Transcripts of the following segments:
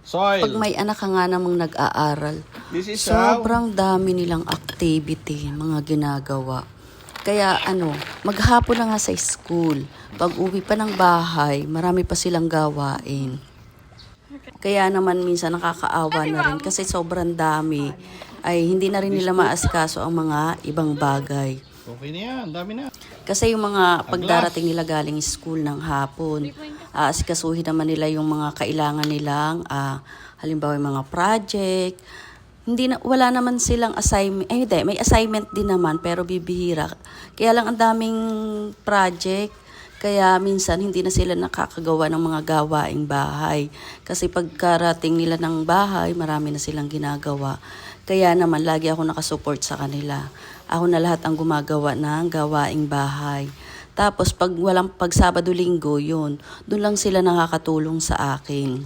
Soil. Pag may anak ka nga namang nag-aaral, This is sobrang dami nilang activity, mga ginagawa. Kaya maghapon na nga sa school. Pag uwi pa ng bahay, marami pa silang gawain. Kaya naman minsan nakakaawa na rin kasi sobrang dami ay hindi na rin nila maasikaso ang mga ibang bagay. Okay na yan, dami na. Kasi yung mga pagdarating nila galing school ng hapon, aasikasuhin naman nila yung mga kailangan nilang, halimbawa yung mga project. Wala naman silang assignment, hindi, may assignment din naman pero bibihira. Kaya lang ang daming project, kaya minsan hindi na sila nakakagawa ng mga gawaing bahay. Kasi pagkarating nila ng bahay, marami na silang ginagawa. Kaya naman lagi ako nakasupport sa kanila. Ako na lahat ang gumagawa ng gawaing bahay. Tapos pag Sabado-Linggo yun, doon lang sila nakakatulong sa akin.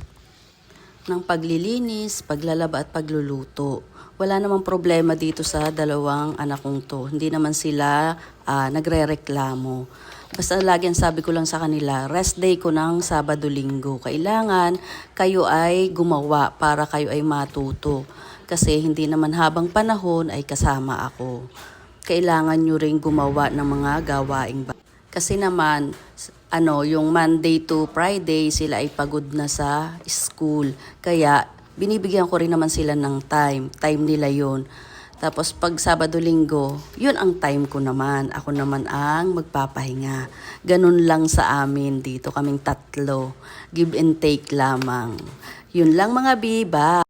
Ng paglilinis, paglalaba at pagluluto. Wala namang problema dito sa dalawang anak kong to. Hindi naman sila nagrereklamo. Basta lagi ang sabi ko lang sa kanila, rest day ko ng Sabado-Linggo. Kailangan kayo ay gumawa para kayo ay matuto. Kasi hindi naman habang panahon ay kasama ako. Kailangan nyo rin gumawa ng mga gawaing bahay. Kasi naman, yung Monday to Friday, sila ay pagod na sa school. Kaya, binibigyan ko rin naman sila ng time. Time nila yun. Tapos, pag Sabado-Linggo, yun ang time ko naman. Ako naman ang magpapahinga. Ganun lang sa amin dito, kaming tatlo. Give and take lamang. Yun lang mga biba.